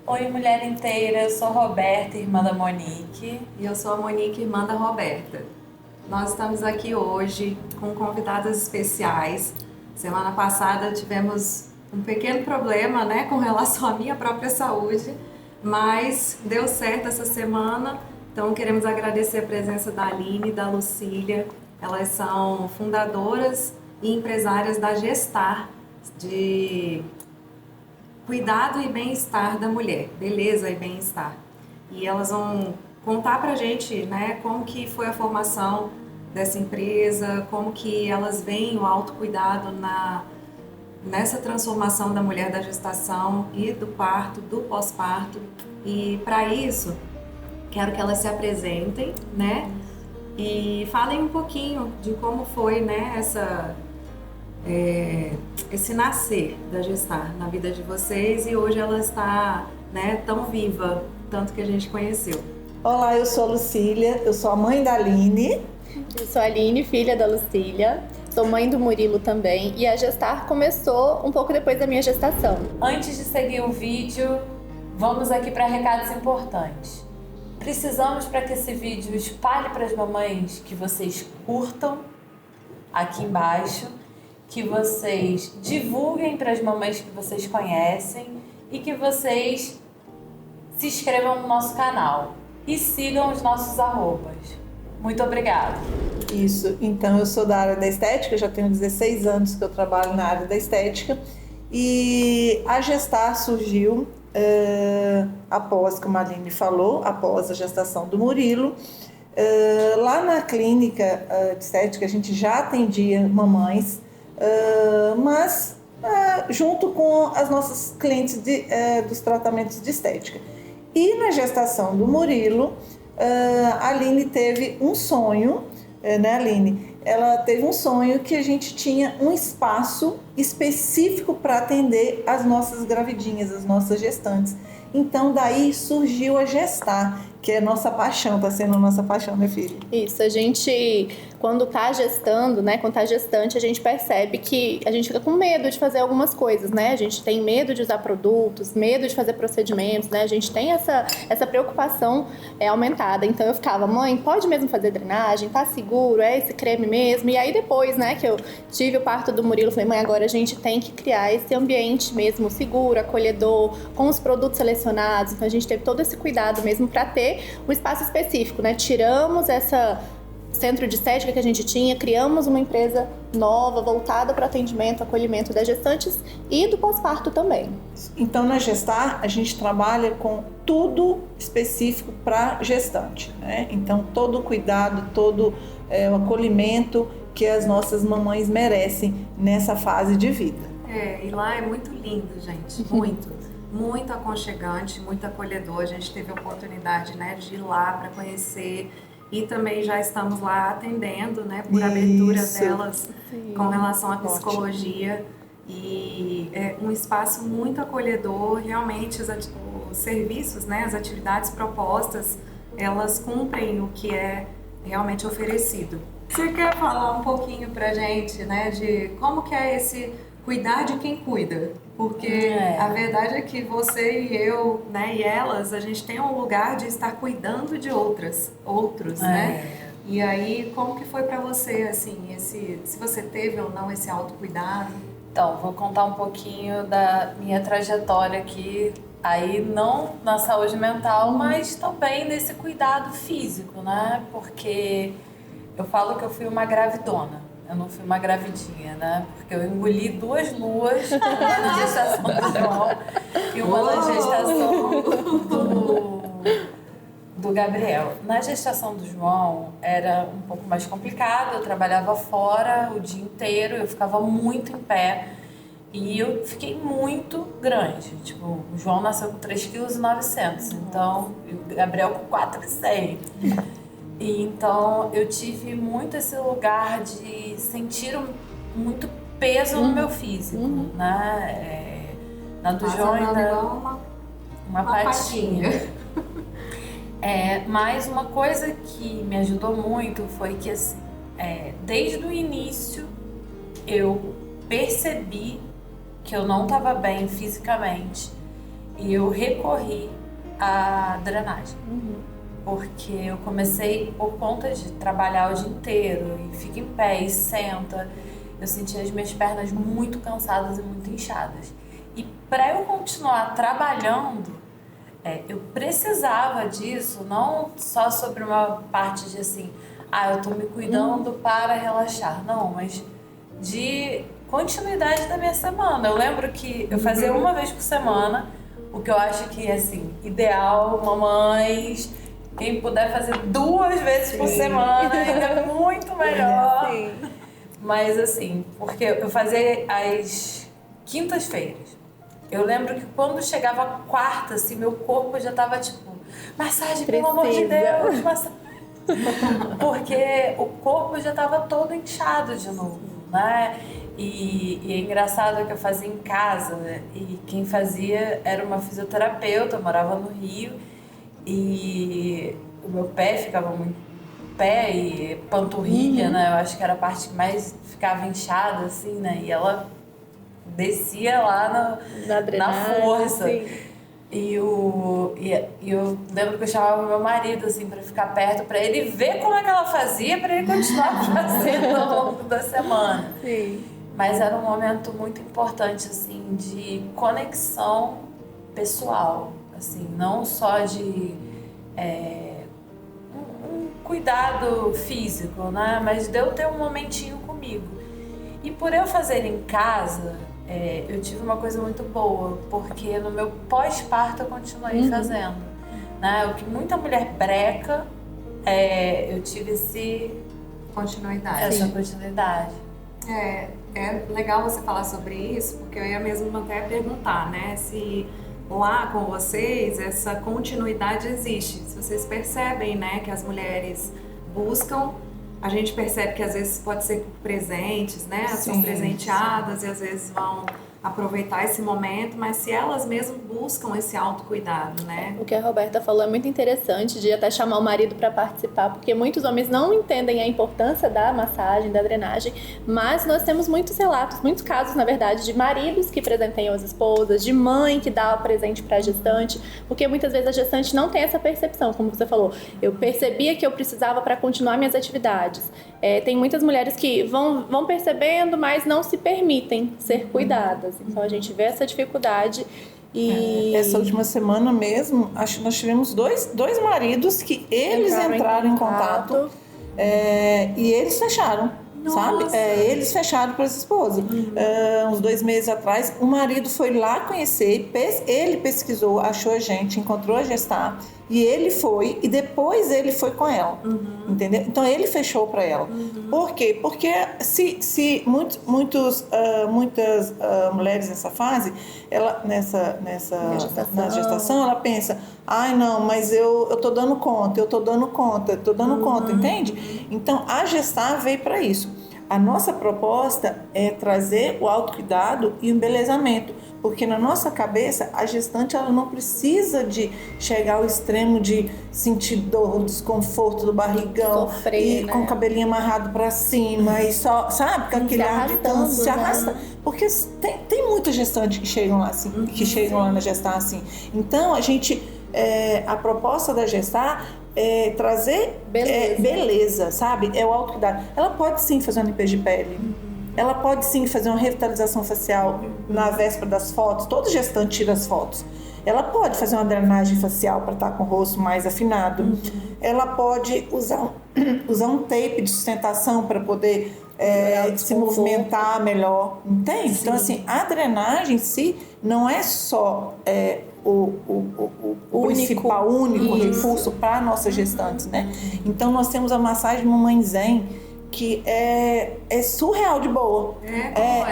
Oi, mulher inteira, eu sou Roberta, irmã da Monique. E eu sou a Monique, irmã da Roberta. Nós estamos aqui hoje com convidadas especiais. Semana passada tivemos um pequeno problema, né, com relação à minha própria saúde, mas deu certo essa semana. Então queremos agradecer a presença da Aline e da Lucília. Elas são fundadoras e empresárias da Gestar, de cuidado e bem-estar da mulher, beleza e bem-estar. E elas vão contar pra gente, né, como que foi a formação dessa empresa, como que elas veem o autocuidado nessa transformação da mulher da gestação e do parto, do pós-parto. E para isso, quero que elas se apresentem, né, e falem um pouquinho de como foi, né, esse nascer da Gestar na vida de vocês, e hoje ela está, né, tão viva, tanto que a gente conheceu. Olá, eu sou a Lucília, eu sou a mãe da Aline. Eu sou a Aline, filha da Lucília, sou mãe do Murilo também, e a Gestar começou um pouco depois da minha gestação. Antes de seguir o vídeo, vamos aqui para recados importantes. Precisamos para que esse vídeo espalhe para as mamães que vocês curtam aqui embaixo, que vocês divulguem para as mamães que vocês conhecem e que vocês se inscrevam no nosso canal e sigam os nossos arrobas. Muito obrigada. Isso, então eu sou da área da estética, já tenho 16 anos que eu trabalho na área da estética, e a Gestar surgiu após, como a Aline falou, após a gestação do Murilo. Lá na clínica de estética a gente já atendia mamães, mas junto com as nossas clientes dos tratamentos de estética. E na gestação do Murilo, a Aline teve um sonho, né, Aline? Ela teve um sonho que a gente tinha um espaço específico para atender as nossas gravidinhas, as nossas gestantes. Então daí surgiu a Gestar, que é nossa paixão, tá sendo nossa paixão, né, filha? Isso, a gente, quando tá gestando, né, quando tá gestante, a gente percebe que a gente fica com medo de fazer algumas coisas, né? A gente tem medo de usar produtos, medo de fazer procedimentos, né? A gente tem essa preocupação aumentada. Então eu ficava, mãe, pode mesmo fazer drenagem? Tá seguro? É esse creme mesmo? E aí depois, né, que eu tive o parto do Murilo, falei, mãe, agora a gente tem que criar esse ambiente mesmo seguro, acolhedor, com os produtos selecionados. Então a gente teve todo esse cuidado mesmo para ter um espaço específico, né? Tiramos essa centro de estética que a gente tinha, criamos uma empresa nova, voltada para atendimento, acolhimento das gestantes e do pós-parto também. Então na Gestar a gente trabalha com tudo específico para gestante, né? Então todo o cuidado, todo o acolhimento que as nossas mamães merecem nessa fase de vida. E lá é muito lindo, gente, muito aconchegante, muito acolhedor. A gente teve a oportunidade, né, de ir lá para conhecer, e também já estamos lá atendendo, né, por abertura delas. Sim. Com relação à psicologia. E é um espaço muito acolhedor. Realmente os serviços, né, as atividades propostas, elas cumprem o que é realmente oferecido. Você quer falar um pouquinho pra gente, né, de como que é esse cuidar de quem cuida? Porque a verdade é que você e eu, né, e elas, a gente tem um lugar de estar cuidando de outros, né? E aí, como que foi pra você, assim, se você teve ou não esse autocuidado? Então, vou contar um pouquinho da minha trajetória aqui, aí não na saúde mental, mas também nesse cuidado físico, né? Porque eu falo que eu fui uma gravidona. Eu não fui uma gravidinha, né? Porque eu engoli 2 luas, uma na gestação do João e uma na gestação do Gabriel. Na gestação do João era um pouco mais complicado, eu trabalhava fora o dia inteiro, eu ficava muito em pé e eu fiquei muito grande. Tipo, o João nasceu com 3,9 kg, então, e o Gabriel com 4,1 kg. E então eu tive muito esse lugar de sentir muito peso no meu físico, né? Na do João ainda uma patinha. Mas uma coisa que me ajudou muito foi que assim, desde o início eu percebi que eu não estava bem fisicamente e eu recorri à drenagem. Porque eu comecei por conta de trabalhar o dia inteiro e fica em pé e senta. Eu sentia as minhas pernas muito cansadas e muito inchadas. E para eu continuar trabalhando, eu precisava disso, não só sobre uma parte de assim, eu tô me cuidando para relaxar. Não, mas de continuidade da minha semana. Eu lembro que eu fazia uma vez por semana, o que eu acho que é assim, ideal, mamães, quem puder fazer 2 vezes por semana, ainda é muito melhor. Sim. Mas assim, porque eu fazia às quintas-feiras. Eu lembro que quando chegava a quarta, assim, meu corpo já tava tipo, massagem, pelo amor de Deus, massagem. Porque o corpo já tava todo inchado de novo, né? E é engraçado que eu fazia em casa, né? E quem fazia era uma fisioterapeuta, eu morava no Rio, e o meu pé ficava muito... pé e panturrilha, né? Eu acho que era a parte que mais ficava inchada, assim, né? E ela descia lá na força. Sim. E eu lembro que eu chamava meu marido, assim, pra ficar perto, pra ele ver como é que ela fazia, pra ele continuar fazendo ao longo da semana. Sim. Mas era um momento muito importante, assim, de conexão pessoal, assim, não só de um cuidado físico, né? Mas de eu ter um momentinho comigo. E por eu fazer em casa, eu tive uma coisa muito boa, porque no meu pós-parto eu continuei fazendo, né? O que muita mulher breca, eu tive essa continuidade. É legal você falar sobre isso, porque eu ia mesmo até perguntar, né, se lá com vocês essa continuidade existe. Se vocês percebem, né, que as mulheres buscam, a gente percebe que às vezes pode ser presentes, né, são presenteadas e às vezes vão aproveitar esse momento, mas se elas mesmas buscam esse autocuidado, né? O que a Roberta falou é muito interessante, de até chamar o marido para participar, porque muitos homens não entendem a importância da massagem, da drenagem, mas nós temos muitos relatos, muitos casos, na verdade, de maridos que presenteiam as esposas, de mãe que dá o presente para a gestante, porque muitas vezes a gestante não tem essa percepção, como você falou. Eu percebia que eu precisava para continuar minhas atividades. Tem muitas mulheres que vão percebendo, mas não se permitem ser cuidadas. Então a gente vê essa dificuldade e... Essa última semana mesmo, acho que nós tivemos dois maridos que eles entraram em contato e eles fecharam, sabe? Eles fecharam para as esposas. Uns 2 meses atrás, o marido foi lá conhecer, ele pesquisou, achou a gente, encontrou a gestar, e ele foi, e depois ele foi com ela, entendeu? Então ele fechou para ela. Por quê? Porque se muitas mulheres nessa fase, na gestação, ela pensa, não, mas eu tô dando conta, entende? Então a gestar veio para isso. A nossa proposta é trazer o autocuidado e o embelezamento, porque na nossa cabeça a gestante ela não precisa de chegar ao extremo de sentir dor, barrigão, sofrer, com o cabelinho amarrado para cima e só, sabe, com aquele ar de canso, se arrasta. Porque tem muita gestante que chegam lá assim, que chegam lá na gestar assim. Então a proposta da gestar é trazer beleza, sabe? É o autocuidado. Ela pode sim fazer uma limpeza de pele. Ela pode sim fazer uma revitalização facial na véspera das fotos. Todo gestante tira as fotos. Ela pode fazer uma drenagem facial para estar com o rosto mais afinado. Ela pode usar um tape de sustentação para poder se movimentar melhor. Entende? Sim. Então, assim, a drenagem em si não é só o principal, único recurso para nossas gestantes, né? Então, nós temos a massagem Mamãe Zen, que é surreal de boa.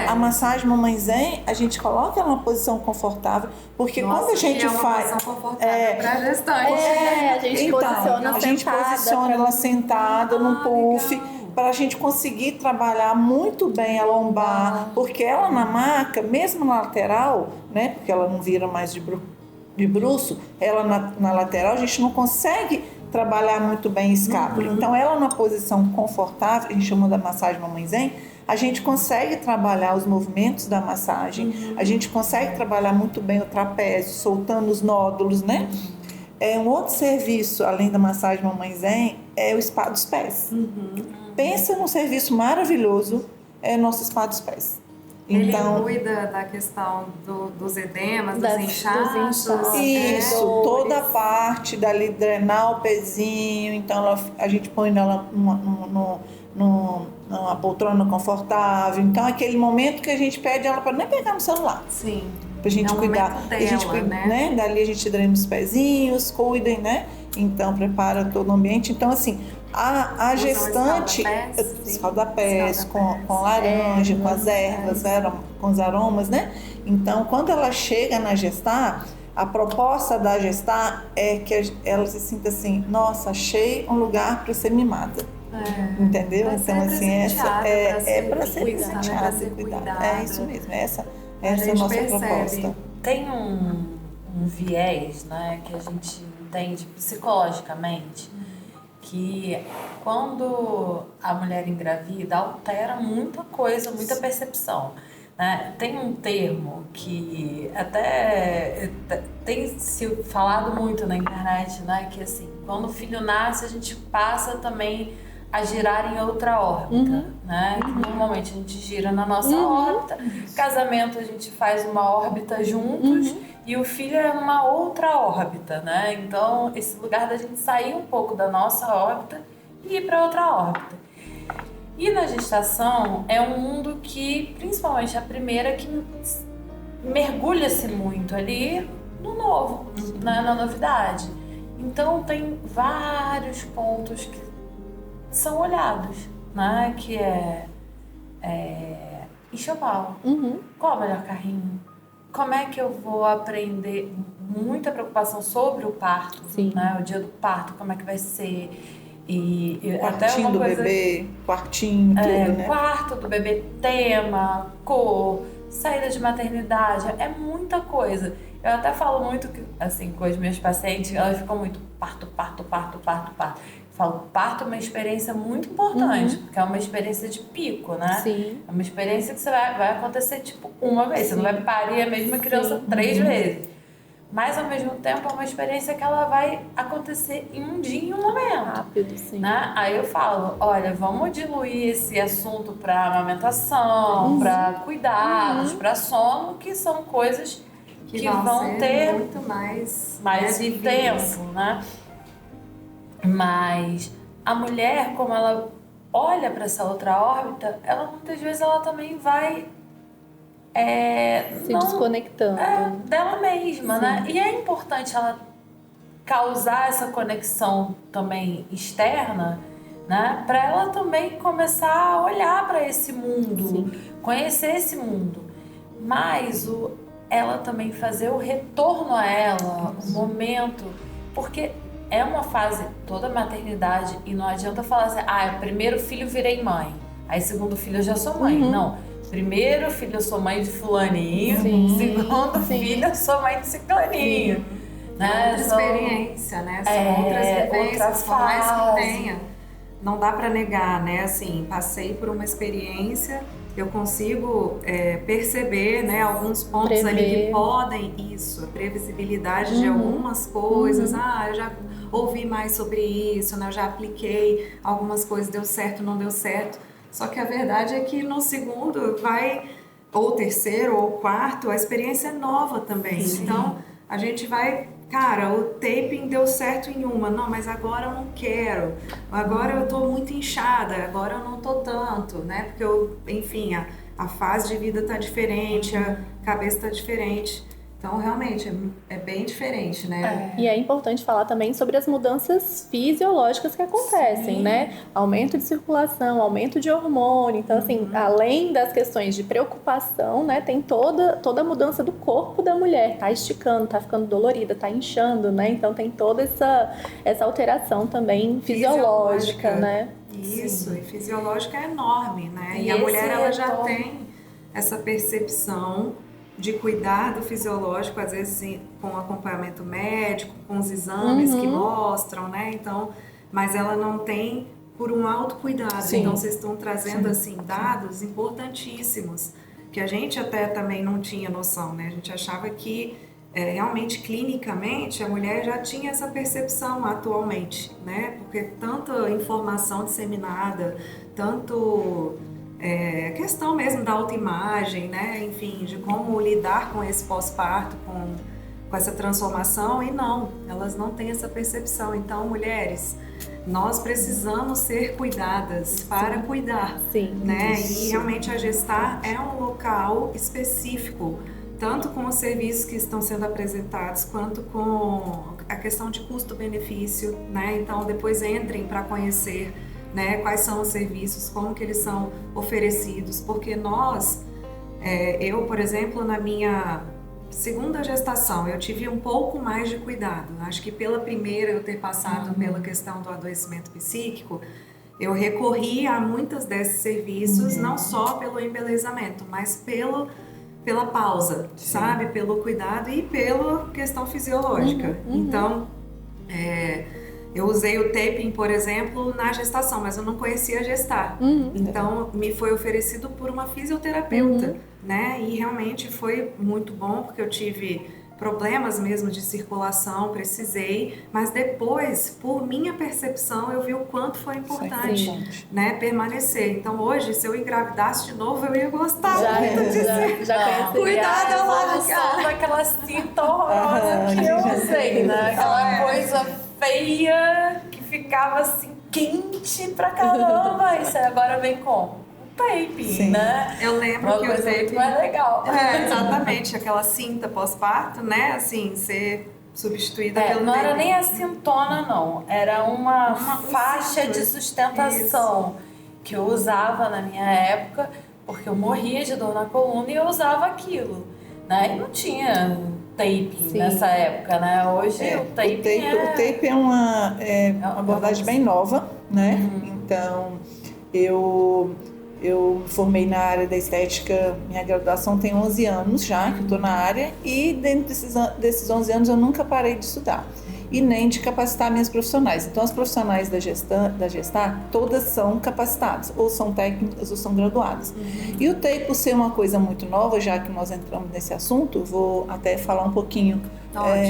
A massagem Mamãe Zen, a gente coloca ela numa posição confortável, porque quando a gente faz... pra gestante. A gente posiciona a gente posiciona ela sentada num puff, para a gente conseguir trabalhar muito bem a lombar, porque ela na maca, mesmo na lateral, né, porque ela não vira mais de bruço, ela na lateral a gente não consegue trabalhar muito bem a escápula. Então ela na posição confortável, a gente chama da massagem Mamãe Zen, a gente consegue trabalhar os movimentos da massagem, a gente consegue trabalhar muito bem o trapézio, soltando os nódulos, né? Um outro serviço, além da massagem Mamãe Zen, é o spa dos pés. Pensa num serviço maravilhoso, é o nosso spa dos pés. Então, ele cuida da questão dos edemas, dos inchaços. Isso, toda a parte dali, drenar o pezinho. Então, a gente põe ela numa poltrona confortável. Então, aquele momento que a gente pede ela para nem pegar no celular. Sim. Pra gente cuidar. Dela, a gente cuida, né? Dali a gente drena os pezinhos, cuidem, né? Então, prepara todo o ambiente. Então, assim, a gestante, escalda-pés com laranja, com as ervas, com os aromas, né? Então, quando ela chega na gestar, a proposta da gestar é que ela se sinta assim, nossa, achei um lugar para ser mimada. Entendeu? Então, assim, essa é para ser presenteada e cuidada. É isso mesmo, essa é a nossa proposta. Tem um viés, né, que a gente entende psicologicamente, que quando a mulher engravida altera muita coisa, muita percepção. Né? Tem um termo que até tem se falado muito na internet, né, que assim, quando o filho nasce a gente passa também a girar em outra órbita, né? Que normalmente a gente gira na nossa órbita, casamento a gente faz uma órbita juntos e o filho é numa outra órbita, né? Então, esse lugar da gente sair um pouco da nossa órbita e ir para outra órbita. E na gestação é um mundo que, principalmente a primeira, que mergulha-se muito ali no novo, né? Na novidade. Então, tem vários pontos que são olhados, né? Que é enxoval. Qual é o melhor carrinho? Como é que eu vou aprender? Muita preocupação sobre o parto, né? O dia do parto, como é que vai ser? E quartinho até uma coisa, do bebê, quartinho, tudo, né? Quarto do bebê, tema, cor, saída de maternidade, é muita coisa. Eu até falo muito que, assim, com as minhas pacientes, elas ficam muito parto. Eu falo, parto é uma experiência muito importante, porque é uma experiência de pico, né? Sim. É uma experiência que você vai acontecer, tipo, uma vez. Você não vai parir a mesma criança 3 vezes. Mas, ao mesmo tempo, é uma experiência que ela vai acontecer em um dia, em um momento. Rápido, sim. Né? Aí eu falo, olha, vamos diluir esse assunto para amamentação, para cuidados, para sono, que são coisas que vão ter muito mais tempo, né? Mas a mulher, como ela olha para essa outra órbita, ela muitas vezes ela também vai se desconectando dela mesma, né? E é importante ela causar essa conexão também externa, né? Para ela também começar a olhar para esse mundo, conhecer esse mundo. Mas ela também fazer o retorno a ela, o momento, porque é uma fase, toda maternidade, e não adianta falar assim, primeiro filho virei mãe, aí segundo filho eu já sou mãe. Não, primeiro filho eu sou mãe de fulaninho, segundo filho eu sou mãe de ciclaninho. Né? Outra experiência, né? São outras vivências, por mais que tenha. Não dá para negar, né? Assim, passei por uma experiência, eu consigo perceber, né, alguns pontos ali que podem, a previsibilidade de algumas coisas. Eu já ouvi mais sobre isso, né? Eu já apliquei algumas coisas, deu certo, não deu certo. Só que a verdade é que no segundo ou terceiro, ou quarto, a experiência é nova também. Então, a gente vai... Cara, o taping deu certo em uma, não, mas agora eu não quero, agora eu tô muito inchada, agora eu não tô tanto, né? Porque enfim, a fase de vida tá diferente, a cabeça tá diferente. Então, realmente, é bem diferente, né? E é importante falar também sobre as mudanças fisiológicas que acontecem, né? Aumento de circulação, aumento de hormônio. Então, assim, além das questões de preocupação, né? Tem toda a mudança do corpo da mulher. Tá esticando, tá ficando dolorida, tá inchando, né? Então, tem toda essa alteração também fisiológica, né? Isso, e fisiológica é enorme, né? E a mulher, ela já tem essa percepção de cuidar do fisiológico, às vezes com acompanhamento médico, com os exames que mostram, né? Então, mas ela não tem por um autocuidado. Sim. Então, vocês estão trazendo, assim, dados importantíssimos, que a gente até também não tinha noção, né? A gente achava que, realmente, clinicamente, a mulher já tinha essa percepção atualmente, né? Porque tanta informação disseminada, tanto questão mesmo da autoimagem, né? Enfim, de como lidar com esse pós-parto, com essa transformação, e não, elas não têm essa percepção. Então, mulheres, nós precisamos ser cuidadas para cuidar, Sim. né? E realmente a Gestar é um local específico, tanto com os serviços que estão sendo apresentados, quanto com a questão de custo-benefício, né? Então, depois entrem para conhecer, né, quais são os serviços, como que eles são oferecidos, porque nós, eu, por exemplo, na minha segunda gestação, eu tive um pouco mais de cuidado. Acho que pela primeira eu ter passado pela questão do adoecimento psíquico, eu recorri a muitos desses serviços, não só pelo embelezamento, mas pela pausa, sabe? Pelo cuidado e pela questão fisiológica. Então, eu usei o taping, por exemplo, na gestação, mas eu não conhecia gestar. Então, me foi oferecido por uma fisioterapeuta, né? E realmente foi muito bom, porque eu tive problemas mesmo de circulação, precisei, mas depois, por minha percepção, eu vi o quanto foi importante, né, permanecer. Então, hoje, se eu engravidasse de novo, eu ia gostar muito de já cuidado, eu Só daquela cinta horrorosa que eu usei, né? Aquela coisa feia que ficava assim quente pra caramba. Isso aí agora vem como? Tape, né? Eu lembro uma que coisa o tape muito mais legal. Exatamente, aquela cinta pós-parto, né? Assim, ser substituída pelo não tape. era nem a cintona, não. Era uma faixa de sustentação que eu usava na minha época, porque eu morria de dor na coluna e eu usava aquilo, né? E não tinha tape nessa época, né? Hoje o tape é uma abordagem bem nova, né? Então, eu me formei na área da estética, minha graduação tem 11 anos já, que eu estou na área, e dentro desses 11 anos eu nunca parei de estudar. E nem de capacitar minhas profissionais. Então, as profissionais da Gestar, todas são capacitadas, ou são técnicas ou são graduadas. E o TEI, por ser uma coisa muito nova, já que nós entramos nesse assunto, vou até falar um pouquinho,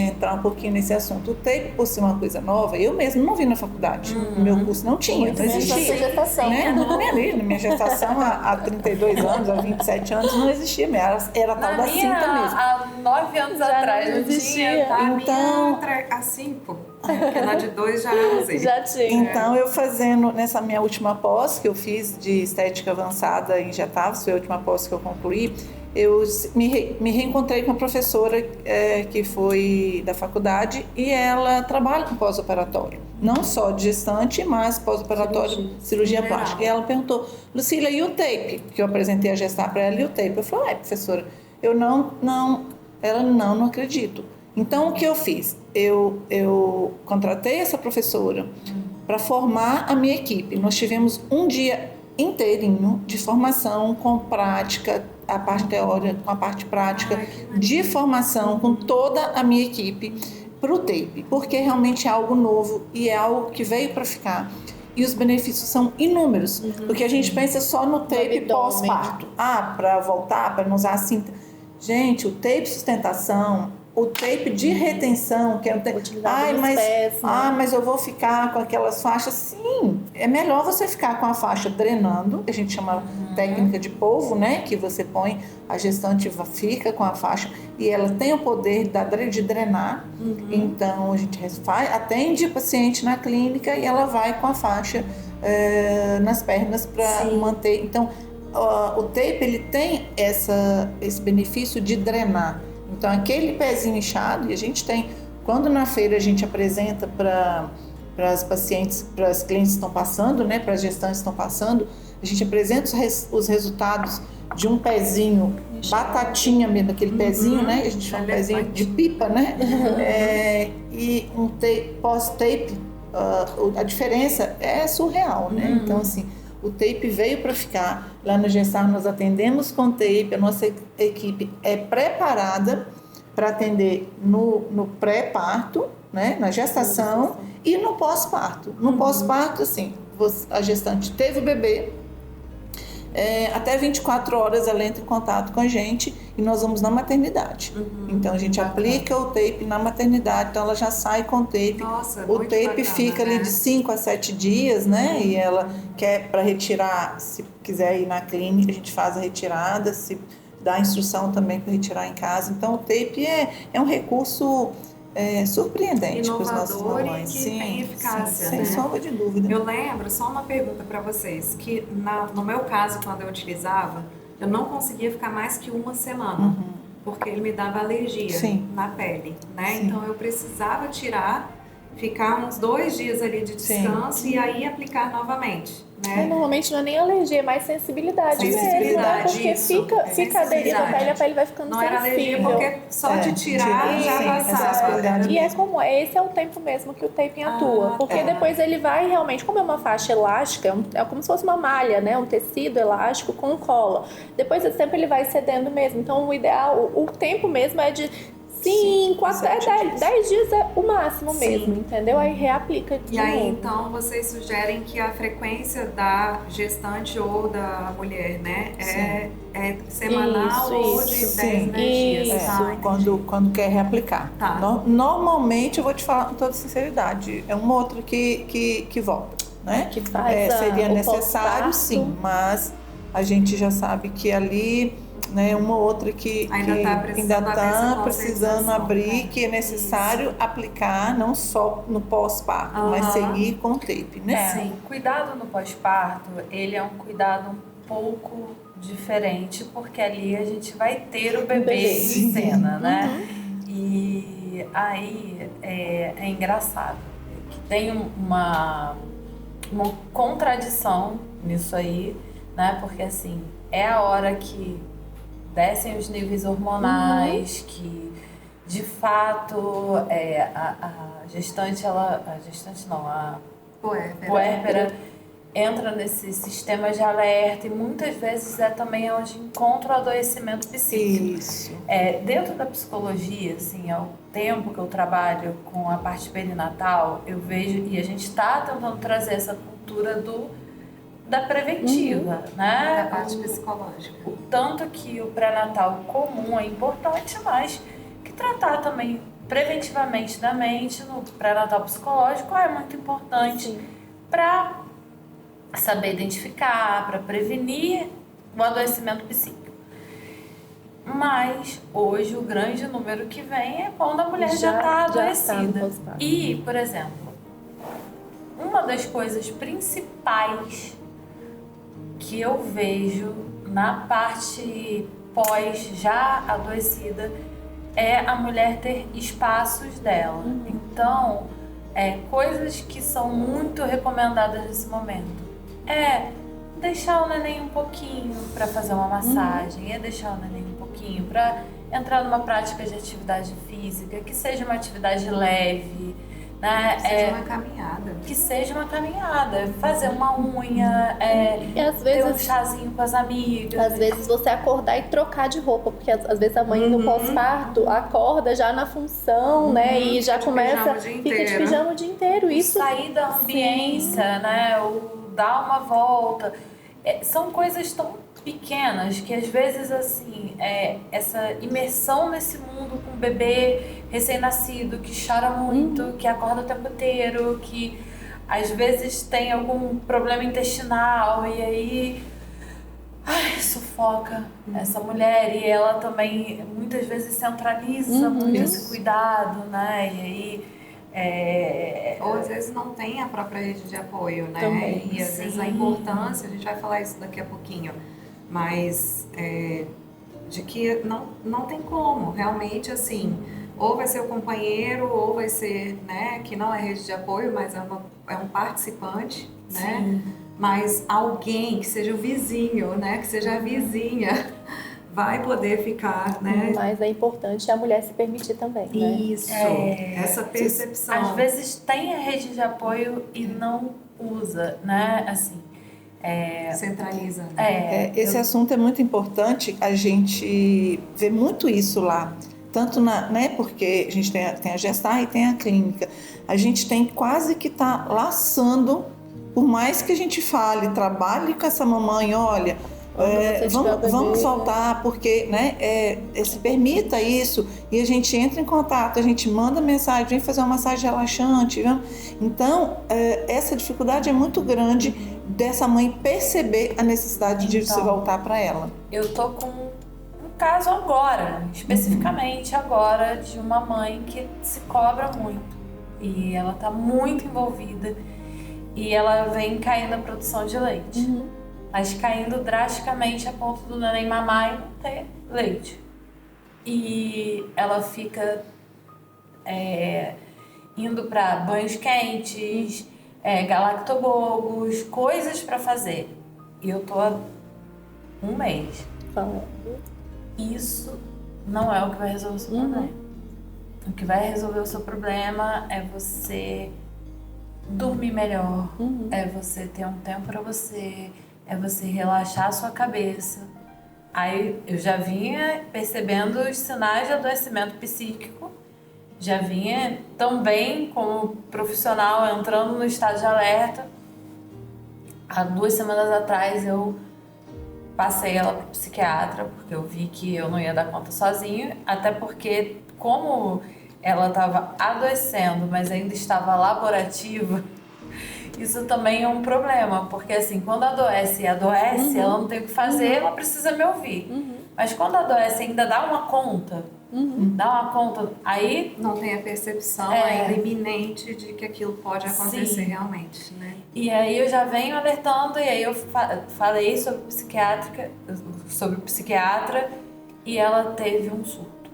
entrar um pouquinho nesse assunto. O TEI, por ser uma coisa nova, eu mesmo não vi na faculdade. O meu curso não tinha, não existia. Gestação. Né? Não me ali, na minha gestação há 32 anos, há 27 anos, não existia mesmo. Era tal da cinta mesmo. Há 9 anos atrás não existia. Então, assim, porque na de 2 já usei. Já tinha. Então, eu fazendo, nessa minha última pós que eu fiz de estética avançada em injetáveis, foi a última pós que eu concluí, eu me reencontrei com uma professora que foi da faculdade, e ela trabalha com pós-operatório. Não só de gestante, mas pós-operatório, cirurgia plástica. E ela perguntou, Lucília, e o tape? Que eu apresentei a gestar para ela, e o tape? Eu falei, professora, eu ela não acredito. Então, o que eu fiz? Eu contratei essa professora para formar a minha equipe. Nós tivemos um dia inteirinho de formação com prática, a parte teórica com a parte prática, de formação com toda a minha equipe para o tape, porque realmente é algo novo e é algo que veio para ficar. E os benefícios são inúmeros, porque a gente pensa só no tape pós-parto. Para voltar, para não usar a cinta. Gente, o tape sustentação, o tape de retenção, que é um tape... mas eu vou ficar com aquelas faixas. Sim, é melhor você ficar com a faixa drenando, que a gente chama técnica de polvo, né? Que você põe, a gestante fica com a faixa e ela tem o poder de drenar. Então, a gente atende o paciente na clínica e ela vai com a faixa nas pernas para manter. Então, o tape, ele tem esse benefício de drenar. Então, aquele pezinho inchado, e a gente tem, quando na feira a gente apresenta para as pacientes, para as clientes que estão passando, né, para as gestantes que estão passando, a gente apresenta os resultados de um pezinho, batatinha mesmo, aquele pezinho, né, a gente chama pezinho de pipa, né, e um pós-tape, a diferença é surreal, né, então assim, o tape veio para ficar. Lá no Gestar nós atendemos com tape, a nossa equipe é preparada para atender no pré-parto, né, na gestação e no pós-parto. No pós-parto, assim, a gestante teve o bebê, até 24 horas ela entra em contato com a gente e nós vamos na maternidade. Então a gente aplica o tape na maternidade, então ela já sai com o tape. Nossa, o muito tape bacana, fica ali né? de 5 a 7 dias, né? E ela quer para retirar, se quiser ir na clínica, a gente faz a retirada, se dá a instrução também para retirar em casa. Então o tape é um recurso surpreendente para os nossos Inovador mamães. e que tem eficácia, sem né? sombra de dúvida. Eu lembro, só uma pergunta para vocês, que no meu caso, quando eu utilizava, eu não conseguia ficar mais que uma semana, porque ele me dava alergia Sim. na pele, né? Sim. Então eu precisava tirar, ficar uns 2 dias ali de Sim. descanso e aí aplicar novamente, né? Normalmente não é nem alergia, é mais sensibilidade mesmo, né? Sensibilidade, Porque isso. fica aderido à pele, a pele vai ficando Não sensível. era alergia porque só de tirar já sim, passava. sensibilidade E é mesmo. como esse é o tempo mesmo que o taping atua, porque tá. depois ele vai realmente, como é uma faixa elástica, é como se fosse uma malha, né, um tecido elástico com cola. Depois desse tempo ele vai cedendo mesmo. Então o ideal, o tempo mesmo é de 5 até 10 dias é o máximo mesmo, entendeu? Aí reaplica de E aí, novo. então, vocês sugerem que a frequência da gestante ou da mulher, né, é semanal ou de Isso. 10 dias, Isso. tá? Quando quer reaplicar. Tá. Normalmente, eu vou te falar com toda sinceridade, é uma outra que volta, né? Que faz seria o necessário, pós-parto. sim, mas a gente já sabe que ali, né, uma outra que Ainda tá precisando abrir essa precisando conscientização, abrir, né? que é necessário aplicar não só no pós-parto, mas seguir com o tape, né? Sim. Cuidado no pós-parto, ele é um cuidado um pouco diferente, porque ali a gente vai ter o bebê em cena, né? E aí é engraçado, que tem uma contradição nisso aí, né? Porque assim, é a hora que descem os níveis hormonais, que de fato a gestante, a puérpera entra nesse sistema de alerta e muitas vezes é também onde encontra o adoecimento psíquico. Isso. Dentro da psicologia, assim, ao tempo que eu trabalho com a parte perinatal, eu vejo, e a gente está tentando trazer essa cultura da preventiva, né? Da parte psicológica. O tanto que o pré-natal comum é importante, mas que tratar também preventivamente da mente no pré-natal psicológico é muito importante para saber identificar, para prevenir o adoecimento psíquico. Mas hoje o grande número que vem é quando a mulher já está adoecida. E, por exemplo, uma das coisas principais que eu vejo na parte pós já adoecida é a mulher ter espaços dela. Então, coisas que são muito recomendadas nesse momento deixar o neném um pouquinho para fazer uma massagem, deixar o neném um pouquinho para entrar numa prática de atividade física, que seja uma atividade leve, né? Que seja uma caminhada. Fazer uma unha, e às ter vezes um chazinho com as amigas. Às vezes você acordar e trocar de roupa, porque às vezes a mãe no pós-parto acorda já na função, né? E já começa, fica de pijama o dia inteiro. Isso sair da ambiência, né? Ou dar uma volta. São coisas tão pequenas que às vezes assim, essa imersão nesse mundo com um bebê recém-nascido que chora muito, que acorda o tempo inteiro, que às vezes tem algum problema intestinal e aí sufoca essa mulher, e ela também muitas vezes centraliza muito esse cuidado, né? E aí ou às vezes não tem a própria rede de apoio, né? Também, e às vezes a importância, a gente vai falar isso daqui a pouquinho, mas de que não tem como, realmente assim, ou vai ser o companheiro, ou vai ser, né, que não é rede de apoio, mas é um participante, né? Mas alguém que seja o vizinho, né, que seja a vizinha, vai poder ficar, né? Mas é importante a mulher se permitir também, né? Isso, essa percepção. Às vezes tem a rede de apoio e não usa, né? Assim, centraliza. Né? Esse assunto é muito importante, a gente vê muito isso lá, tanto né, porque a gente tem a gestar e tem a clínica. A gente tem quase que tá laçando por mais que a gente fale, trabalhe com essa mamãe, olha, vamos soltar, porque, né, se permita isso, e a gente entra em contato, a gente manda mensagem, vem fazer uma massagem relaxante, viu? Então, essa dificuldade é muito grande dessa mãe perceber a necessidade de se voltar para ela. Eu tô com um caso agora, especificamente agora, de uma mãe que se cobra muito, e ela tá muito envolvida, e ela vem caindo a produção de leite. Mas caindo drasticamente a ponto do neném mamar e não ter leite. E ela fica indo para banhos quentes, galactobogos, coisas para fazer. E eu tô há um mês. Isso não é o que vai resolver o seu problema. O que vai resolver o seu problema é você dormir melhor, é você ter um tempo para você, é você relaxar a sua cabeça. Aí eu já vinha percebendo os sinais de adoecimento psíquico, já vinha também como profissional entrando no estado de alerta. Há 2 semanas atrás eu passei ela para o psiquiatra, porque eu vi que eu não ia dar conta sozinho, até porque como ela estava adoecendo, mas ainda estava laborativa, isso também é um problema, porque assim, quando adoece, ela não tem o que fazer, ela precisa me ouvir. Mas quando adoece ainda dá uma conta, aí... Não tem a percepção ainda iminente de que aquilo pode acontecer realmente, né? E aí eu já venho alertando, e aí eu falei sobre o psiquiatra, e ela teve um surto.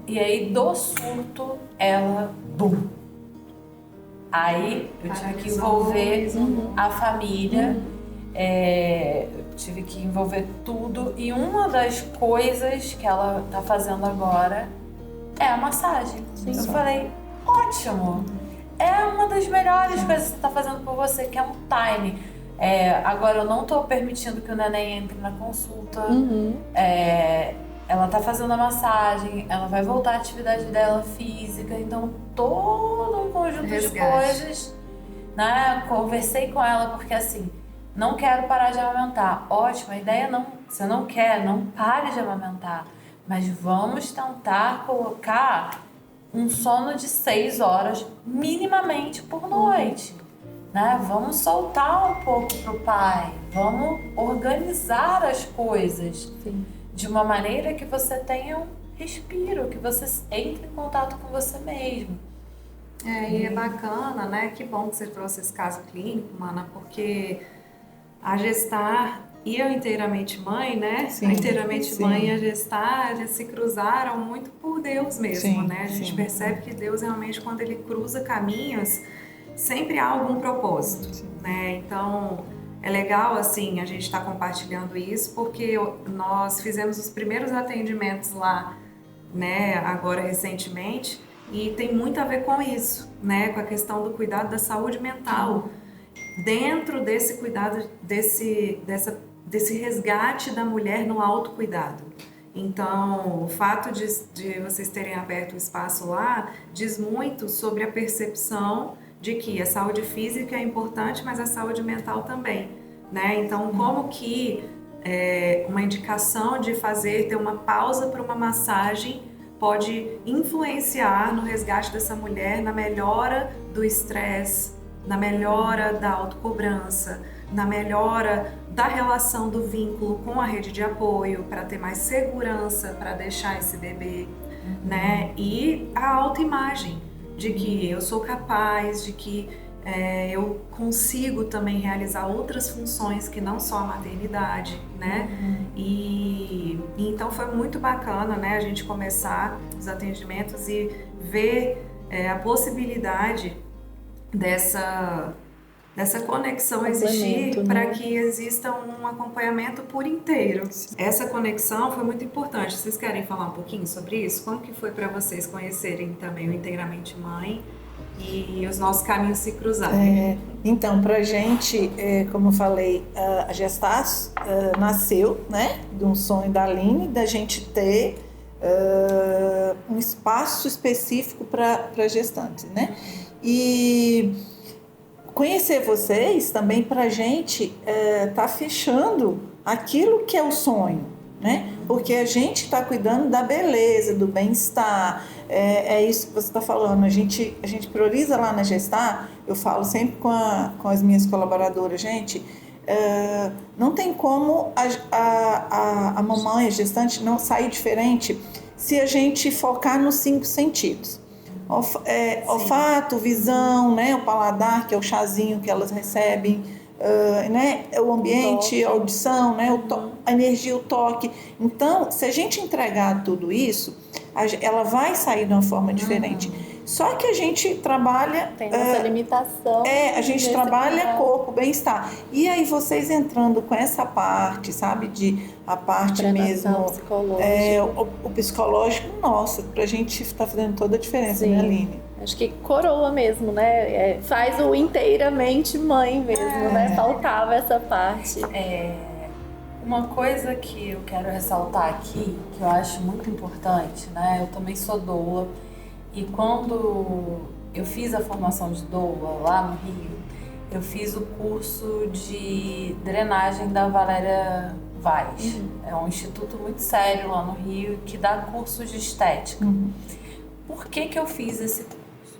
E aí do surto, ela... Bum! Aí eu tive que envolver a família, tive que envolver tudo. E uma das coisas que ela tá fazendo agora é a massagem. Eu falei, ótimo! É uma das melhores coisas que você tá fazendo por você, que é um time. Agora eu não tô permitindo que o neném entre na consulta. Ela tá fazendo a massagem, ela vai voltar à atividade dela física, então todo um conjunto de coisas, né? Conversei com ela porque assim, não quero parar de amamentar. Ótimo, a ideia não, você não quer, não pare de amamentar, mas vamos tentar colocar um sono de 6 horas minimamente por noite, né? Vamos soltar um pouco pro pai, vamos organizar as coisas. Sim. De uma maneira que você tenha um respiro, que você entre em contato com você mesmo. E é bacana, né? Que bom que você trouxe esse caso clínico, Mana, porque a gestar e eu inteiramente mãe, né? Sim, a inteiramente sim. mãe e a gestar já se cruzaram muito por Deus mesmo, né? A gente percebe que Deus realmente, quando Ele cruza caminhos, sempre há algum propósito, né? Então... é legal, assim, a gente estar compartilhando isso, porque nós fizemos os primeiros atendimentos lá, né, agora recentemente, e tem muito a ver com isso, né, com a questão do cuidado da saúde mental, dentro desse cuidado, desse resgate da mulher no autocuidado. Então, o fato de vocês terem aberto o espaço lá diz muito sobre a percepção de que a saúde física é importante, mas a saúde mental também, né? Então, como que uma indicação de ter uma pausa para uma massagem pode influenciar no resgate dessa mulher, na melhora do estresse, na melhora da autocobrança, na melhora da relação do vínculo com a rede de apoio, para ter mais segurança para deixar esse bebê, né? E a autoimagem, de que eu sou capaz, de que eu consigo também realizar outras funções que não só a maternidade, né? E então foi muito bacana, né, a gente começar os atendimentos e ver a possibilidade dessa conexão existir, né? para que exista um acompanhamento por inteiro. Essa conexão foi muito importante. Vocês querem falar um pouquinho sobre isso? Como que foi para vocês conhecerem também o Inteiramente Mãe e os nossos caminhos se cruzarem? Então, para a gente, como eu falei, a Gestar nasceu, né, de um sonho da Aline, da gente ter um espaço específico para gestantes, né? E conhecer vocês também para a gente tá fechando aquilo que é o sonho, né? Porque a gente está cuidando da beleza, do bem-estar, é isso que você está falando. A gente prioriza lá na Gestar. Eu falo sempre com as minhas colaboradoras, gente, não tem como a mamãe, a gestante, não sair diferente se a gente focar nos 5 sentidos. Olfato, visão, né? O paladar, que é o chazinho que elas recebem, né? O ambiente, a audição, né? A energia, o toque. Então, se a gente entregar tudo isso, ela vai sair de uma forma diferente. Só que a gente trabalha... Tem essa limitação. A gente trabalha corpo, bem-estar. E aí vocês entrando com essa parte, sabe? A parte mesmo... O psicológico, nossa, pra gente tá fazendo toda a diferença, né, Aline? Acho que coroa mesmo, né? Faz o inteiramente mãe mesmo, né? Faltava essa parte. Uma coisa que eu quero ressaltar aqui, que eu acho muito importante, né? Eu também sou doula. E quando eu fiz a formação de doula lá no Rio, eu fiz o curso de drenagem da Valéria Vaz. É um instituto muito sério lá no Rio que dá cursos de estética. Por que eu fiz esse curso?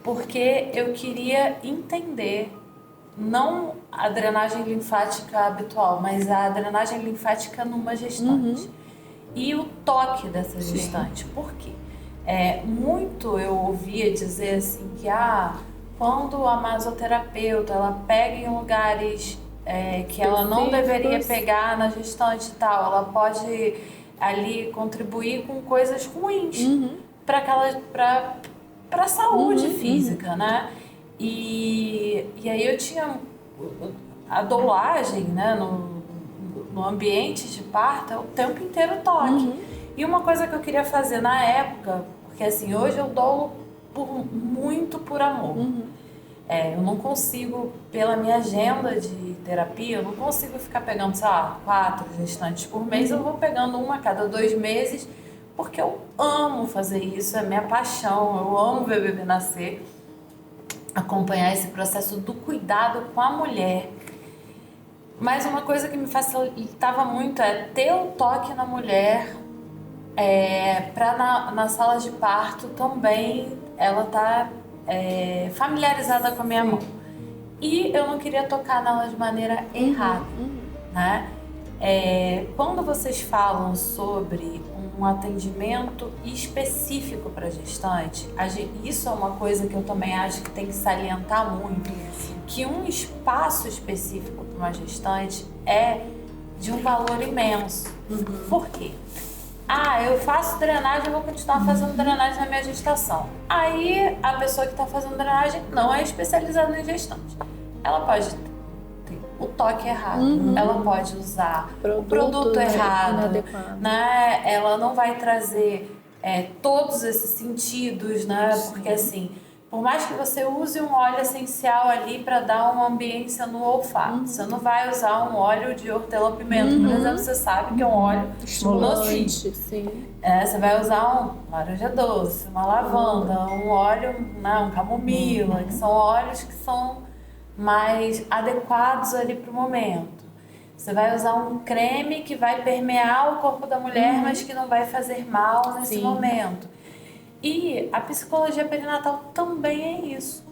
Porque eu queria entender não a drenagem linfática habitual, mas a drenagem linfática numa gestante. E o toque dessa gestante. Por quê? Muito eu ouvia dizer assim que quando a masoterapeuta ela pega em lugares que ela não deveria pegar na gestante e tal, ela pode ali contribuir com coisas ruins para a saúde física, né? E aí eu tinha a doulagem, né, no ambiente de parto, o tempo inteiro toque. E uma coisa que eu queria fazer na época, porque assim, hoje eu dou muito por amor. Eu não consigo, pela minha agenda de terapia, eu não consigo ficar pegando, sei lá, 4 gestantes por mês. Eu vou pegando uma a cada 2 meses, porque eu amo fazer isso, é minha paixão, eu amo ver bebê nascer, acompanhar esse processo do cuidado com a mulher. Mas uma coisa que me facilitava muito é ter o toque na mulher, para na sala de parto também ela tá familiarizada com a minha mão. E eu não queria tocar nela de maneira errada, né? Quando vocês falam sobre um atendimento específico para gestante, isso é uma coisa que eu também acho que tem que salientar muito, que um espaço específico para uma gestante é de um valor imenso. Por quê? Eu faço drenagem, eu vou continuar fazendo drenagem na minha gestação. Aí a pessoa que está fazendo drenagem não é especializada em gestante. Ela pode ter o toque errado, ela pode usar o produto errado, né? Ela não vai trazer todos esses sentidos, né? Porque assim, por mais que você use um óleo essencial ali para dar uma ambiência no olfato, você não vai usar um óleo de hortelã-pimenta, por exemplo, você sabe que é um óleo nocivo. Você vai usar um laranja doce, uma lavanda, um óleo, um camomila, que são óleos que são mais adequados ali para o momento. Você vai usar um creme que vai permear o corpo da mulher, mas que não vai fazer mal nesse momento. E a psicologia perinatal também é isso.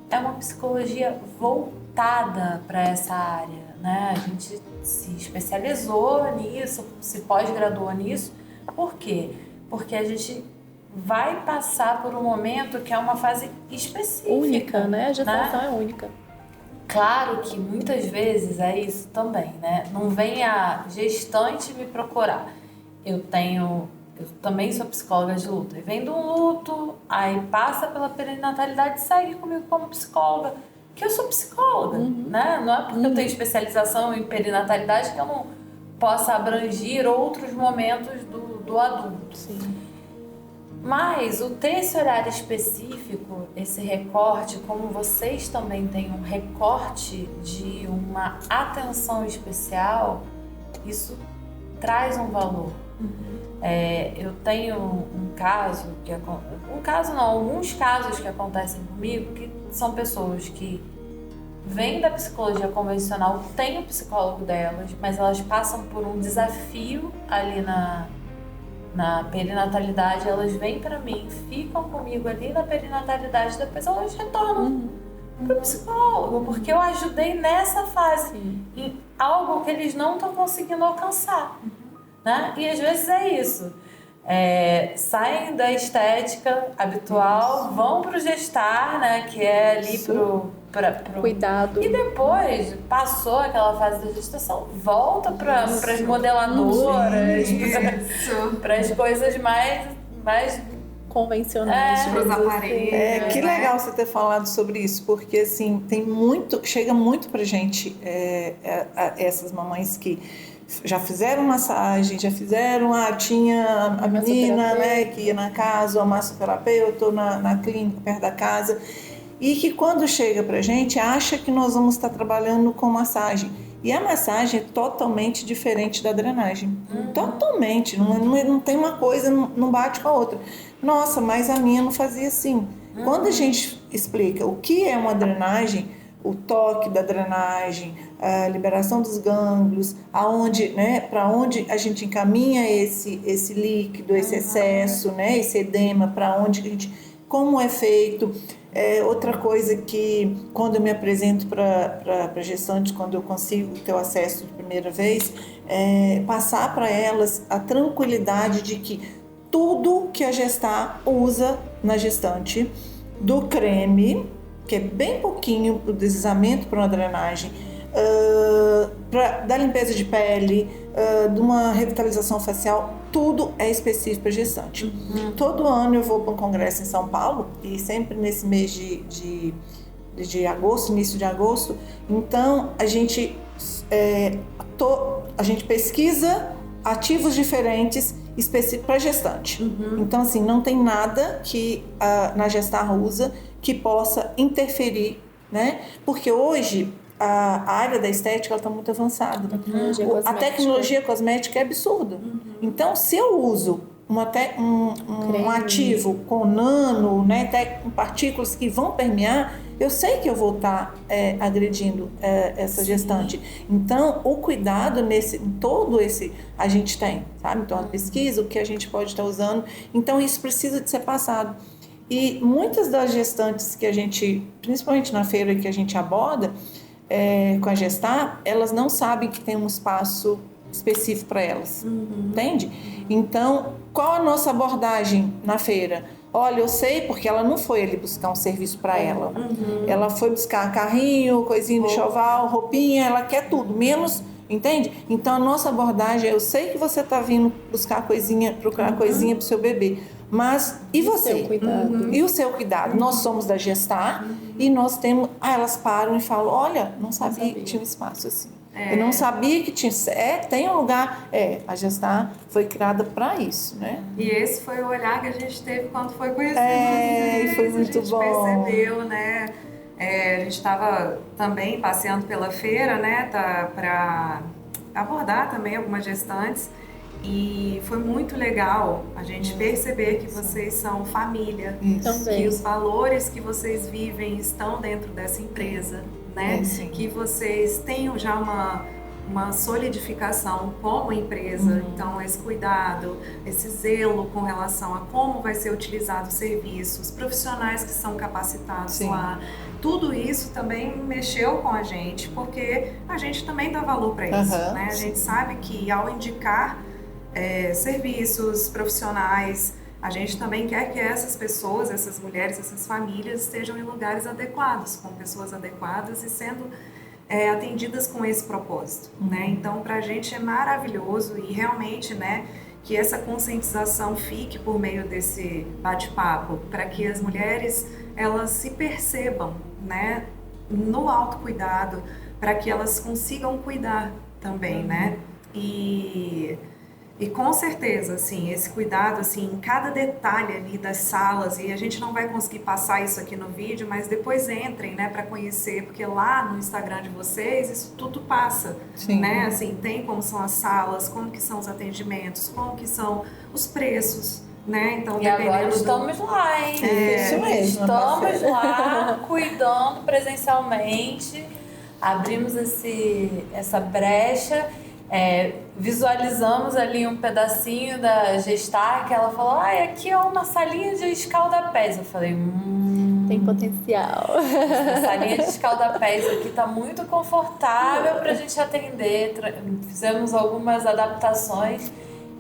É uma psicologia voltada para essa área, né? A gente se especializou nisso, se pós-graduou nisso. Por quê? Porque a gente vai passar por um momento que é uma fase específica. Única, né? A gestação é única. Claro que muitas vezes é isso também, né? Não vem a gestante me procurar. Eu também sou psicóloga de luto. E vem do luto, aí passa pela perinatalidade e segue comigo como psicóloga. Que eu sou psicóloga, né? Não é porque eu tenho especialização em perinatalidade que eu não possa abranger outros momentos do adulto. Mas ter esse olhar específico, esse recorte, como vocês também têm um recorte de uma atenção especial, isso traz um valor. Eu tenho alguns casos que acontecem comigo, que são pessoas que vêm da psicologia convencional, tem o psicólogo delas, mas elas passam por um desafio ali na perinatalidade, elas vêm para mim, ficam comigo ali na perinatalidade, depois elas retornam para o psicólogo, porque eu ajudei nessa fase, em algo que eles não estão conseguindo alcançar, né? E às vezes é isso. Saem da estética habitual, vão pro gestar, né, que é ali pro cuidado. E depois, passou aquela fase da gestação, volta para as modeladoras, para as coisas mais convencionais, para os aparelhos. Que legal você ter falado sobre isso, porque assim, chega muito pra gente essas mamães que já fizeram massagem, já fizeram, tinha a menina, né, que ia na casa, ou a massoterapeuta, ou na clínica perto da casa, e que quando chega pra gente, acha que nós vamos estar trabalhando com massagem. E a massagem é totalmente diferente da drenagem. Totalmente, não tem uma coisa, não bate com a outra. Nossa, mas a minha não fazia assim. Quando a gente explica o que é uma drenagem, o toque da drenagem, a liberação dos gânglios, para onde a gente encaminha esse líquido, esse excesso, né, esse edema, para onde como é feito. Outra coisa que quando eu me apresento para gestantes, quando eu consigo ter o acesso de primeira vez, passar para elas a tranquilidade de que tudo que a gestar usa na gestante, do creme, que é bem pouquinho para o deslizamento, para uma drenagem, da limpeza de pele, de uma revitalização facial, tudo é específico para gestante. Todo ano eu vou para um congresso em São Paulo, e sempre nesse mês de agosto, início de agosto, então a gente pesquisa ativos diferentes específicos para gestante. Então assim, não tem nada que na Gestar usa que possa interferir, né? Porque hoje a área da estética está muito avançada. A tecnologia cosmética é absurda. Então, se eu uso um ativo com nano, né, com partículas que vão permear, eu sei que eu vou estar agredindo essa gestante. Então, o cuidado todo esse a gente tem, sabe? Então, a pesquisa, o que a gente pode estar usando. Então, isso precisa de ser passado. E muitas das gestantes que a gente, principalmente na feira que a gente aborda, com a Gestar, elas não sabem que tem um espaço específico para elas, entende? Então, qual a nossa abordagem na feira? Olha, eu sei porque ela não foi ali buscar um serviço para ela. Ela foi buscar carrinho, coisinha de enxoval, roupinha, ela quer tudo, menos, entende? Então, a nossa abordagem é, eu sei que você está vindo buscar coisinha, procurar coisinha para o seu bebê, mas e você? O seu cuidado. E o seu cuidado? Nós somos da Gestar e nós temos... elas param e falam, olha, não sabia que tinha um espaço assim. Eu não sabia que tinha... tem um lugar... a Gestar foi criada para isso, né? E esse foi o olhar que a gente teve quando foi conhecido. E foi muito bom. A gente percebeu, né? A gente estava também passeando pela feira, né? Para abordar também algumas gestantes. E foi muito legal a gente perceber que vocês são família, que os valores que vocês vivem estão dentro dessa empresa, né? Que vocês tenham já uma solidificação como empresa. Então, esse cuidado, esse zelo com relação a como vai ser utilizado o serviço, os profissionais que são capacitados lá. Tudo isso também mexeu com a gente, porque a gente também dá valor para isso, né? A gente sabe que ao indicar serviços profissionais, a gente também quer que essas pessoas, essas mulheres, essas famílias estejam em lugares adequados, com pessoas adequadas e sendo atendidas com esse propósito, né? Então, para a gente é maravilhoso e realmente, né, que essa conscientização fique por meio desse bate-papo, para que as mulheres elas se percebam, né, no autocuidado, para que elas consigam cuidar também, né? E com certeza, assim, esse cuidado, assim, em cada detalhe ali das salas, e a gente não vai conseguir passar isso aqui no vídeo, mas depois entrem, né, para conhecer, porque lá no Instagram de vocês isso tudo passa, né, assim, tem como são as salas, como que são os atendimentos, como que são os preços, né? Então, E agora dependendo estamos lá, hein? Isso mesmo, Estamos parceira. lá, cuidando presencialmente. Abrimos essa brecha, visualizamos ali um pedacinho da Gestar, que ela falou, aqui é uma salinha de escaldapés. Eu falei, Tem potencial. essa salinha de escaldapés aqui tá muito confortável pra gente atender. Fizemos algumas adaptações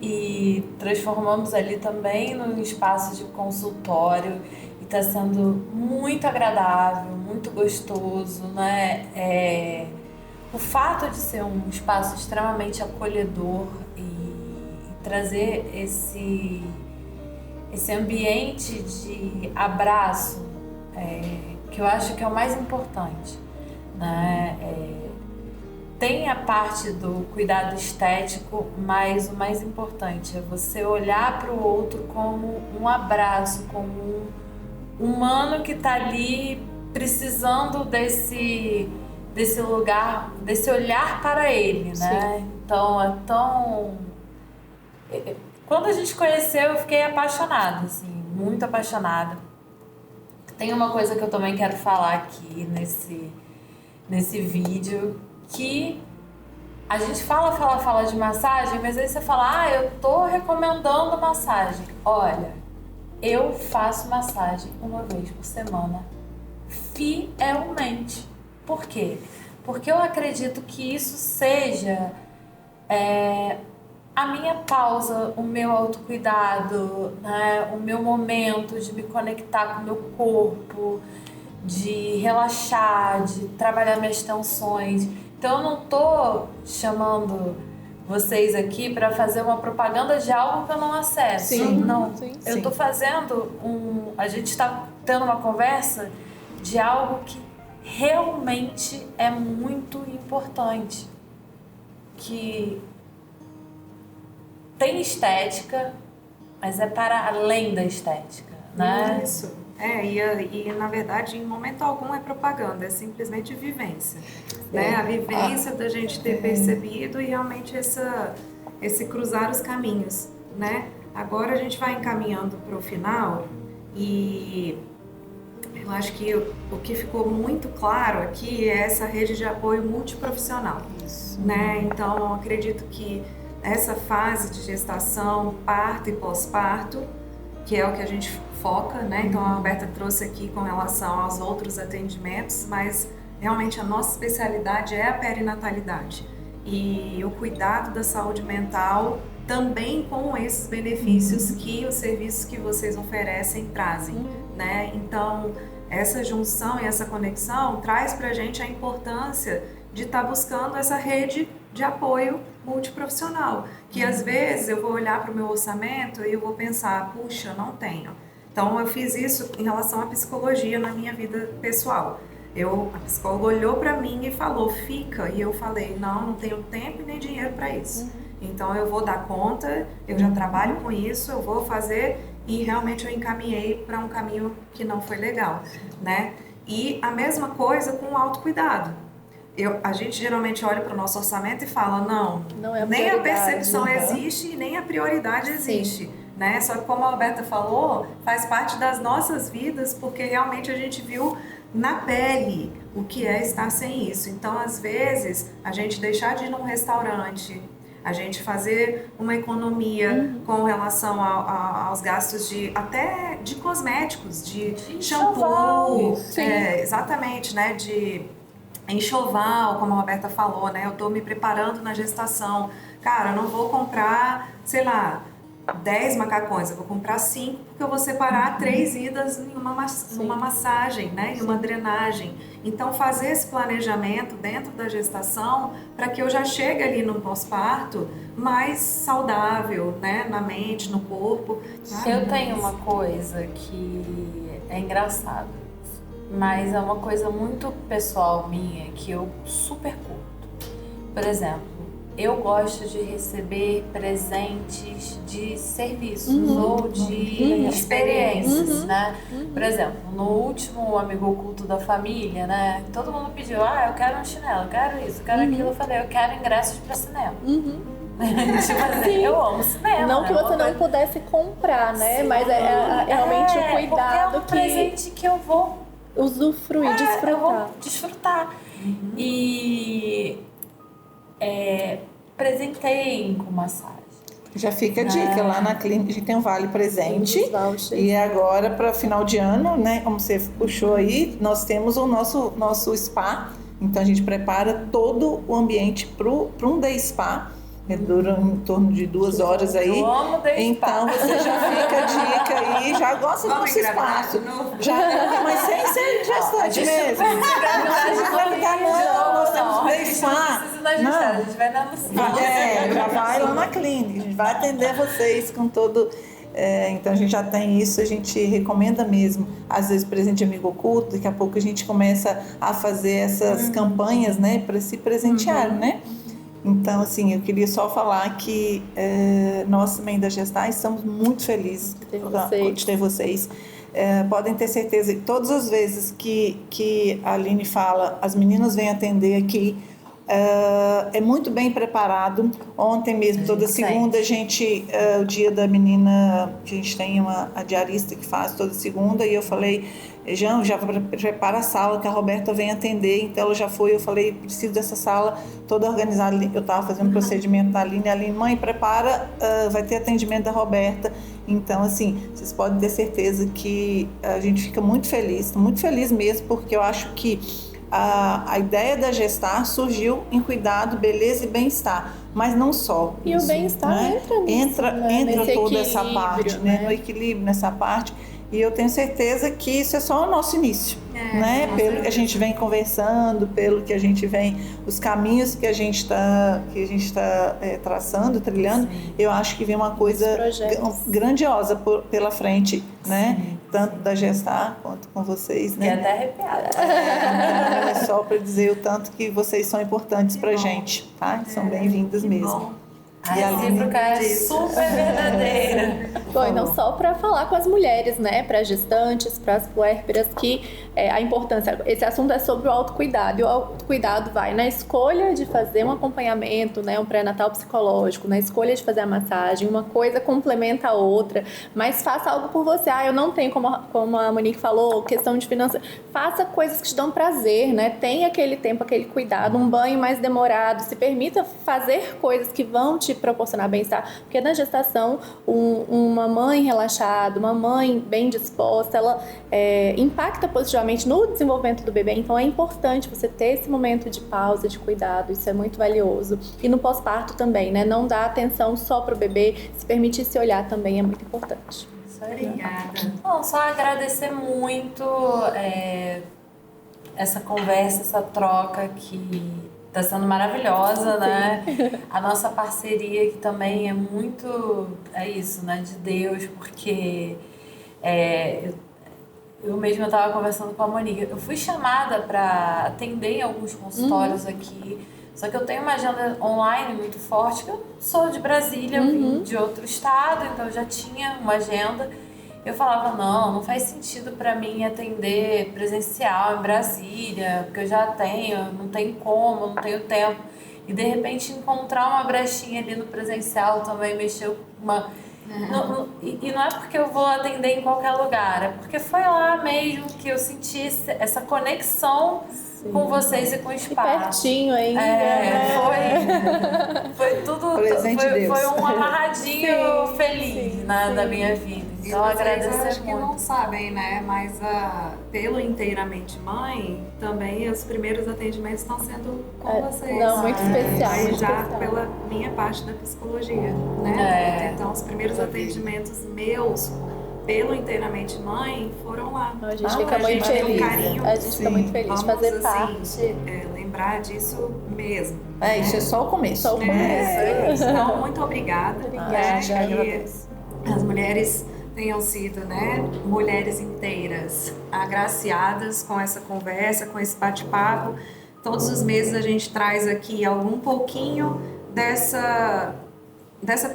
e transformamos ali também num espaço de consultório. Está sendo muito agradável, muito gostoso, né? O fato de ser um espaço extremamente acolhedor e trazer esse ambiente de abraço, que eu acho que é o mais importante, né? Tem a parte do cuidado estético, mas o mais importante é você olhar para o outro como um abraço, como um humano que está ali precisando desse lugar, desse olhar para ele, né? Sim. Então, quando a gente conheceu, eu fiquei apaixonada, assim, muito apaixonada. Tem uma coisa que eu também quero falar aqui nesse vídeo, que a gente fala de massagem, mas aí você fala, eu tô recomendando massagem. Olha, eu faço massagem uma vez por semana, fielmente. Por quê? Porque eu acredito que isso seja a minha pausa, o meu autocuidado, né? O meu momento de me conectar com o meu corpo, de relaxar, de trabalhar minhas tensões. Então eu não tô chamando vocês aqui para fazer uma propaganda de algo que eu não acesso. Sim, não. sim, Eu sim. tô fazendo a gente está tendo uma conversa de algo que realmente é muito importante, que tem estética, mas é para além da estética, né? Isso. E na verdade, em momento algum é propaganda, é simplesmente vivência. Né? A vivência da gente ter percebido e realmente esse cruzar os caminhos. Né? Agora a gente vai encaminhando para o final e eu acho que o que ficou muito claro aqui é essa rede de apoio multiprofissional. Né? Então, eu acredito que essa fase de gestação, parto e pós-parto, que é o que a gente foca, né? Então a Roberta trouxe aqui com relação aos outros atendimentos, mas realmente a nossa especialidade é a perinatalidade e o cuidado da saúde mental também com esses benefícios que os serviços que vocês oferecem trazem, né? Então essa junção e essa conexão traz pra gente a importância de estar buscando essa rede de apoio multiprofissional, que às vezes eu vou olhar para o meu orçamento e eu vou pensar, puxa, não tenho. Então eu fiz isso em relação à psicologia na minha vida pessoal. A psicóloga olhou para mim e falou, fica, e eu falei, não tenho tempo e nem dinheiro para isso. Então eu vou dar conta, eu já trabalho com isso, eu vou fazer, e realmente eu encaminhei para um caminho que não foi legal, né? E a mesma coisa com o autocuidado. A gente geralmente olha para o nosso orçamento e fala, Não é a nem a prioridade, percepção né? existe e nem a prioridade existe. Né? Só que como a Roberta falou, faz parte das nossas vidas, porque realmente a gente viu na pele o que é estar sem isso. Então, às vezes, a gente deixar de ir num restaurante, a gente fazer uma economia com relação aos gastos até de cosméticos, de shampoo, exatamente, né? De enxoval, como a Roberta falou, né? Eu tô me preparando na gestação. Cara, eu não vou comprar, sei lá, 10 macacões, eu vou comprar 5 porque eu vou separar 3 idas em uma massagem, né? Em uma drenagem. Então, fazer esse planejamento dentro da gestação para que eu já chegue ali no pós-parto mais saudável, né? Na mente, no corpo. Eu tenho uma coisa que é engraçada, mas é uma coisa muito pessoal minha que eu super curto. Por exemplo, eu gosto de receber presentes de serviços ou de experiências, né? Por exemplo, no último Amigo Oculto da Família, né? Todo mundo pediu, eu quero um chinelo, eu quero isso, eu quero aquilo. Eu falei, eu quero ingressos para cinema. Tipo assim, eu amo cinema. Não que você não pudesse comprar, né? Sim. Mas é realmente o cuidado porque é um presente que eu vou usufruir, desfrutar. Eu vou desfrutar. E presenteiem com massagem. Já fica a dica, lá na clínica a gente tem um vale presente. Vouchers. E agora, para final de ano, né, como você puxou aí, nós temos o nosso spa. Então a gente prepara todo o ambiente para um day spa. Dura em torno de 2 horas aí. Eu amo day então spa. você já fica a dica aí, já gosta do nosso espaço. Já, mas sem ser gestante mesmo. Não vai ligar, não, nós temos day spa. A gente vai na Lucia. Já vai lá na clínica, a gente vai atender vocês com todo. Então a gente já tem isso, a gente recomenda mesmo, às vezes presente de amigo oculto, daqui a pouco a gente começa a fazer essas campanhas, né, para se presentear, né? Então, assim, eu queria só falar que nós também da Gestar estamos muito felizes de ter vocês. Podem ter certeza que todas as vezes que a Aline fala, as meninas vêm atender aqui, é muito bem preparado. Ontem mesmo, toda segunda, a gente, o dia da menina, a gente tem a diarista que faz toda segunda, e eu falei, já prepara a sala que a Roberta vem atender. Então ela já foi, eu falei, preciso dessa sala toda organizada. Eu estava fazendo um procedimento da Aline, a Aline, mãe, prepara, vai ter atendimento da Roberta. Então, assim, vocês podem ter certeza que a gente fica muito feliz mesmo, porque eu acho que a ideia da Gestar surgiu em cuidado, beleza e bem-estar, mas não só. E isso, o bem-estar né? entra toda essa parte, né? No equilíbrio, nessa parte. E eu tenho certeza que isso é só o nosso início, né? Pelo que a gente vem conversando, pelo que a gente vem, os caminhos que a gente está traçando, trilhando. Sim. Eu acho que vem uma coisa grandiosa pela frente, né? Sim. Tanto da Gestar quanto com vocês, né? E até arrepiada. Não é só para dizer o tanto que vocês são importantes para a gente, tá? São bem-vindas mesmo. Bom. A recíproca é super verdadeira. Bom, então só para falar com as mulheres, né, para gestantes, para as puérperas, que a importância, esse assunto é sobre o autocuidado, e o autocuidado vai na escolha de fazer um acompanhamento, né, um pré-natal psicológico, na escolha de fazer a massagem, uma coisa complementa a outra, mas faça algo por você. Eu não tenho, como a Monique falou, questão de finanças, faça coisas que te dão prazer, né, tenha aquele tempo, aquele cuidado, um banho mais demorado, se permita fazer coisas que vão te proporcionar bem-estar, porque na gestação uma mãe relaxada, uma mãe bem disposta, ela impacta positivamente no desenvolvimento do bebê. Então é importante você ter esse momento de pausa, de cuidado, isso é muito valioso. E no pós-parto também, né? Não dar atenção só para o bebê, se permitir se olhar também é muito importante. Obrigada. Bom, só agradecer muito essa conversa, essa troca que está sendo maravilhosa, né? A nossa parceria que também é muito, isso, né? De Deus, porque eu mesma estava conversando com a Monique. Eu fui chamada para atender em alguns consultórios aqui, só que eu tenho uma agenda online muito forte, que eu sou de Brasília, eu vim de outro estado, então eu já tinha uma agenda. Eu falava, não faz sentido para mim atender presencial em Brasília, porque eu já tenho, não tenho como, não tenho tempo. E de repente encontrar uma brechinha ali no presencial também mexeu uma... E não é porque eu vou atender em qualquer lugar, é porque foi lá mesmo que eu senti essa conexão com vocês e com o espaço. E pertinho ainda. Foi tudo, foi um amarradinho feliz da minha vida. Então, agradecer acho que não sabem, né? Mas pelo Inteiramente Mãe, também os primeiros atendimentos estão sendo com vocês. Não, muito especial. Aí já pela minha parte da psicologia, né? Então, os primeiros atendimentos meus pelo Inteiramente Mãe foram lá. A gente fica muito feliz. A gente fica muito feliz de fazer parte. Lembrar disso mesmo. Isso é só o começo. Só o começo. Então, muito obrigada. Obrigada. As mulheres tenham sido, né, mulheres inteiras, agraciadas com essa conversa, com esse bate-papo. Todos os meses a gente traz aqui algum pouquinho dessa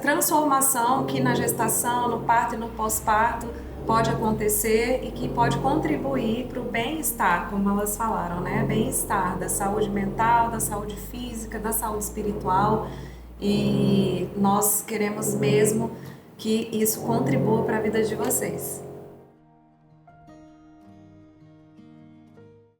transformação que na gestação, no parto e no pós-parto pode acontecer e que pode contribuir para o bem-estar, como elas falaram, né? Bem-estar da saúde mental, da saúde física, da saúde espiritual. e nós queremos mesmo que isso contribua para a vida de vocês.